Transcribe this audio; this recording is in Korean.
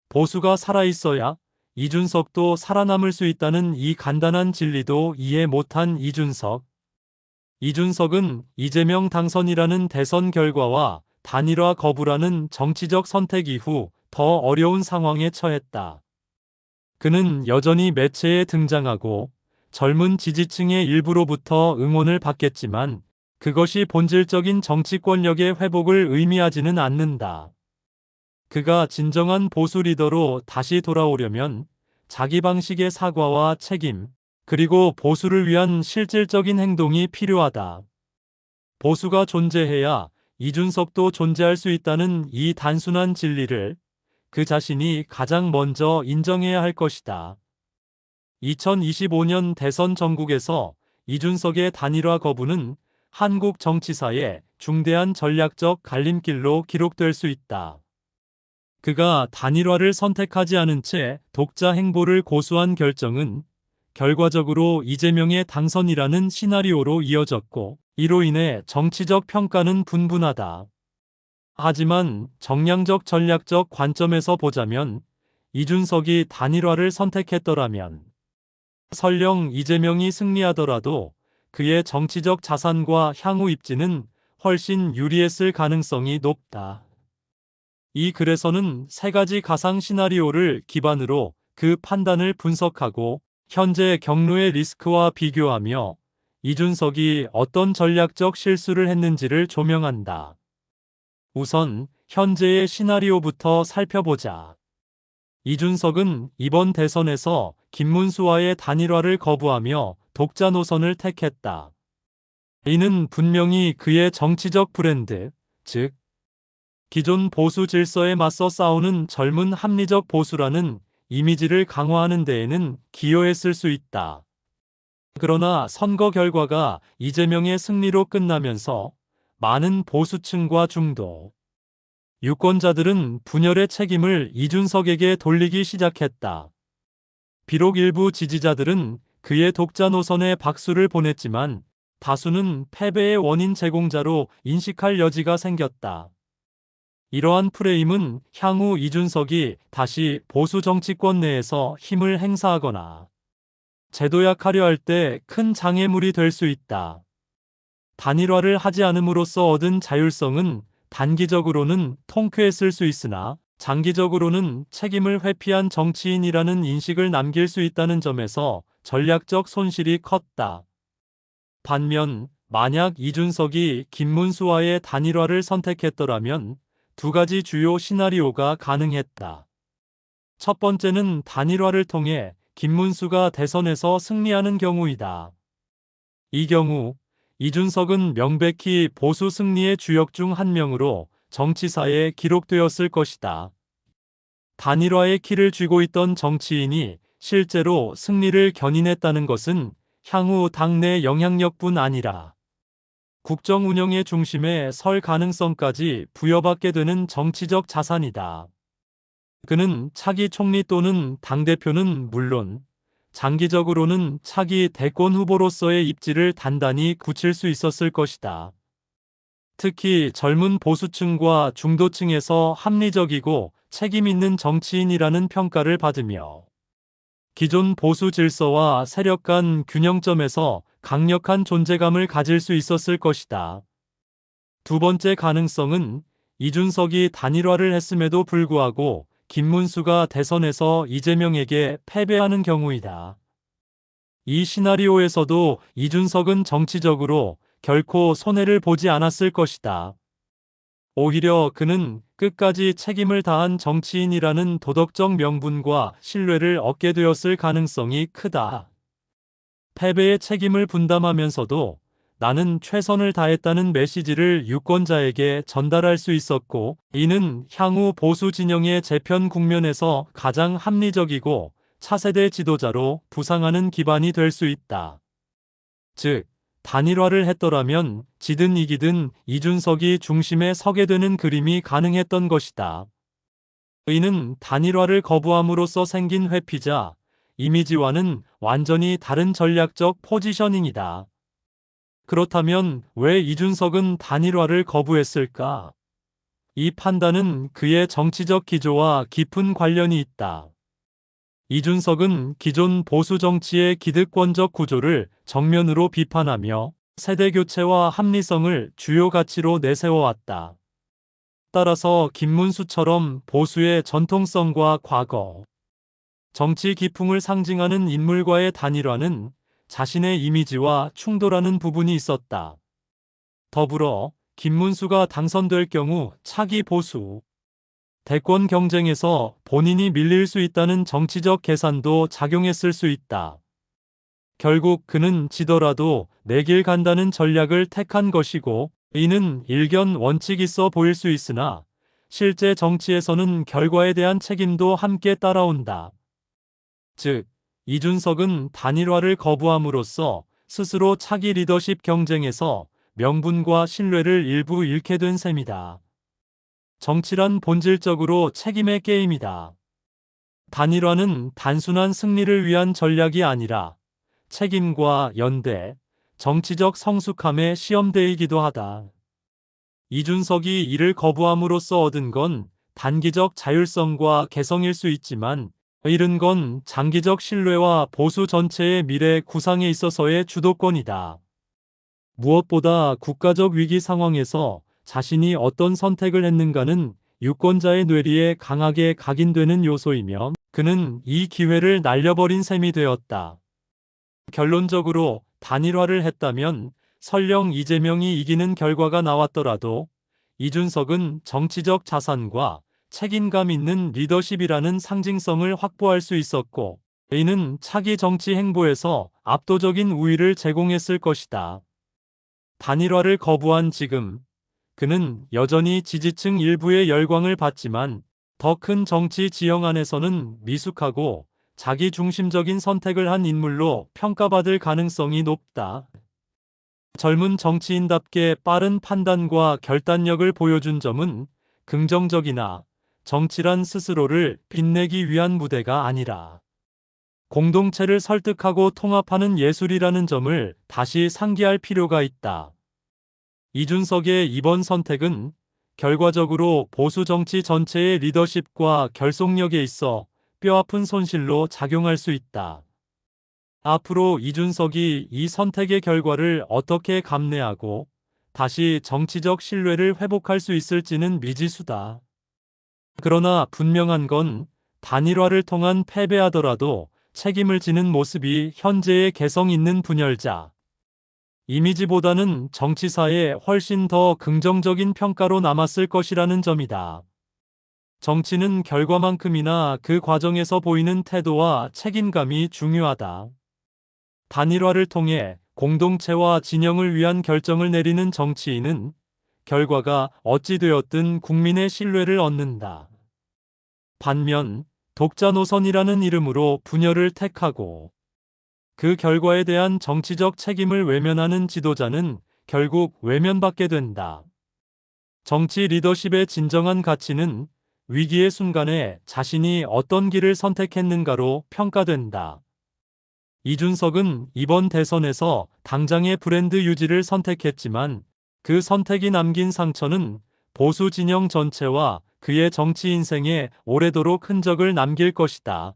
보수가 살아있어야 이준석도 살아남을 수 있다는 이 간단한 진리도 이해 못한 이준석. 이준석은 이재명 당선이라는 대선 결과와 단일화 거부라는 정치적 선택 이후 더 어려운 상황에 처했다. 그는 여전히 매체에 등장하고 젊은 지지층의 일부로부터 응원을 받겠지만 그것이 본질적인 정치 권력의 회복을 의미하지는 않는다. 그가 진정한 보수 리더로 다시 돌아오려면 자기 방식의 사과와 책임, 그리고 보수를 위한 실질적인 행동이 필요하다. 보수가 존재해야 이준석도 존재할 수 있다는 이 단순한 진리를 그 자신이 가장 먼저 인정해야 할 것이다. 2025년 대선 전국에서 이준석의 단일화 거부는 한국 정치사의 중대한 전략적 갈림길로 기록될 수 있다. 그가 단일화를 선택하지 않은 채 독자 행보를 고수한 결정은 결과적으로 이재명의 당선이라는 시나리오로 이어졌고, 이로 인해 정치적 평가는 분분하다. 하지만 정량적 전략적 관점에서 보자면 이준석이 단일화를 선택했더라면 설령 이재명이 승리하더라도 그의 정치적 자산과 향후 입지는 훨씬 유리했을 가능성이 높다. 이 글에서는 세 가지 가상 시나리오를 기반으로 그 판단을 분석하고 현재 경로의 리스크와 비교하며 이준석이 어떤 전략적 실수를 했는지를 조명한다. 우선 현재의 시나리오부터 살펴보자. 이준석은 이번 대선에서 김문수와의 단일화를 거부하며 독자 노선을 택했다. 이는 분명히 그의 정치적 브랜드, 즉 기존 보수 질서에 맞서 싸우는 젊은 합리적 보수라는 이미지를 강화하는 데에는 기여했을 수 있다. 그러나 선거 결과가 이재명의 승리로 끝나면서 많은 보수층과 중도 유권자들은 분열의 책임을 이준석에게 돌리기 시작했다. 비록 일부 지지자들은 그의 독자 노선에 박수를 보냈지만 다수는 패배의 원인 제공자로 인식할 여지가 생겼다. 이러한 프레임은 향후 이준석이 다시 보수 정치권 내에서 힘을 행사하거나 재도약하려 할 때 큰 장애물이 될 수 있다. 단일화를 하지 않음으로써 얻은 자율성은 단기적으로는 통쾌했을 수 있으나 장기적으로는 책임을 회피한 정치인이라는 인식을 남길 수 있다는 점에서 전략적 손실이 컸다. 반면 만약 이준석이 김문수와의 단일화를 선택했더라면 두 가지 주요 시나리오가 가능했다. 첫 번째는 단일화를 통해 김문수가 대선에서 승리하는 경우이다. 이 경우 이준석은 명백히 보수 승리의 주역 중 한 명으로 정치사에 기록되었을 것이다. 단일화의 키를 쥐고 있던 정치인이 실제로 승리를 견인했다는 것은 향후 당내 영향력뿐 아니라 국정 운영의 중심에 설 가능성까지 부여받게 되는 정치적 자산이다. 그는 차기 총리 또는 당대표는 물론 장기적으로는 차기 대권 후보로서의 입지를 단단히 굳힐 수 있었을 것이다. 특히 젊은 보수층과 중도층에서 합리적이고 책임 있는 정치인이라는 평가를 받으며 기존 보수 질서와 세력 간 균형점에서 강력한 존재감을 가질 수 있었을 것이다. 두 번째 가능성은 이준석이 단일화를 했음에도 불구하고 김문수가 대선에서 이재명에게 패배하는 경우이다. 이 시나리오에서도 이준석은 정치적으로 결코 손해를 보지 않았을 것이다. 오히려 그는 끝까지 책임을 다한 정치인이라는 도덕적 명분과 신뢰를 얻게 되었을 가능성이 크다. 패배의 책임을 분담하면서도 나는 최선을 다했다는 메시지를 유권자에게 전달할 수 있었고, 이는 향후 보수 진영의 재편 국면에서 가장 합리적이고 차세대 지도자로 부상하는 기반이 될 수 있다. 즉, 단일화를 했더라면 지든 이기든 이준석이 중심에 서게 되는 그림이 가능했던 것이다. 이는 단일화를 거부함으로써 생긴 회피자, 이미지와는 완전히 다른 전략적 포지셔닝이다. 그렇다면 왜 이준석은 단일화를 거부했을까? 이 판단은 그의 정치적 기조와 깊은 관련이 있다. 이준석은 기존 보수 정치의 기득권적 구조를 정면으로 비판하며 세대 교체와 합리성을 주요 가치로 내세워왔다. 따라서 김문수처럼 보수의 전통성과 과거, 정치 기풍을 상징하는 인물과의 단일화는 자신의 이미지와 충돌하는 부분이 있었다. 더불어 김문수가 당선될 경우 차기 보수, 대권 경쟁에서 본인이 밀릴 수 있다는 정치적 계산도 작용했을 수 있다. 결국 그는 지더라도 내 길 간다는 전략을 택한 것이고, 이는 일견 원칙 있어 보일 수 있으나 실제 정치에서는 결과에 대한 책임도 함께 따라온다. 즉, 이준석은 단일화를 거부함으로써 스스로 차기 리더십 경쟁에서 명분과 신뢰를 일부 잃게 된 셈이다. 정치란 본질적으로 책임의 게임이다. 단일화는 단순한 승리를 위한 전략이 아니라 책임과 연대, 정치적 성숙함의 시험대이기도 하다. 이준석이 이를 거부함으로써 얻은 건 단기적 자율성과 개성일 수 있지만, 잃은 건 장기적 신뢰와 보수 전체의 미래 구상에 있어서의 주도권이다. 무엇보다 국가적 위기 상황에서 자신이 어떤 선택을 했는가는 유권자의 뇌리에 강하게 각인되는 요소이며, 그는 이 기회를 날려버린 셈이 되었다. 결론적으로 단일화를 했다면 설령 이재명이 이기는 결과가 나왔더라도 이준석은 정치적 자산과 책임감 있는 리더십이라는 상징성을 확보할 수 있었고, 이는 차기 정치 행보에서 압도적인 우위를 제공했을 것이다. 단일화를 거부한 지금, 그는 여전히 지지층 일부의 열광을 받지만 더 큰 정치 지형 안에서는 미숙하고 자기 중심적인 선택을 한 인물로 평가받을 가능성이 높다. 젊은 정치인답게 빠른 판단과 결단력을 보여준 점은 긍정적이나, 정치란 스스로를 빛내기 위한 무대가 아니라 공동체를 설득하고 통합하는 예술이라는 점을 다시 상기할 필요가 있다. 이준석의 이번 선택은 결과적으로 보수 정치 전체의 리더십과 결속력에 있어 뼈아픈 손실로 작용할 수 있다. 앞으로 이준석이 이 선택의 결과를 어떻게 감내하고 다시 정치적 신뢰를 회복할 수 있을지는 미지수다. 그러나 분명한 건 단일화를 통한 패배하더라도 책임을 지는 모습이 현재의 개성 있는 분열자, 이미지보다는 정치사에 훨씬 더 긍정적인 평가로 남았을 것이라는 점이다. 정치는 결과만큼이나 그 과정에서 보이는 태도와 책임감이 중요하다. 단일화를 통해 공동체와 진영을 위한 결정을 내리는 정치인은 결과가 어찌 되었든 국민의 신뢰를 얻는다. 반면 독자 노선이라는 이름으로 분열을 택하고 그 결과에 대한 정치적 책임을 외면하는 지도자는 결국 외면받게 된다. 정치 리더십의 진정한 가치는 위기의 순간에 자신이 어떤 길을 선택했는가로 평가된다. 이준석은 이번 대선에서 당장의 브랜드 유지를 선택했지만 그 선택이 남긴 상처는 보수 진영 전체와 그의 정치 인생에 오래도록 흔적을 남길 것이다.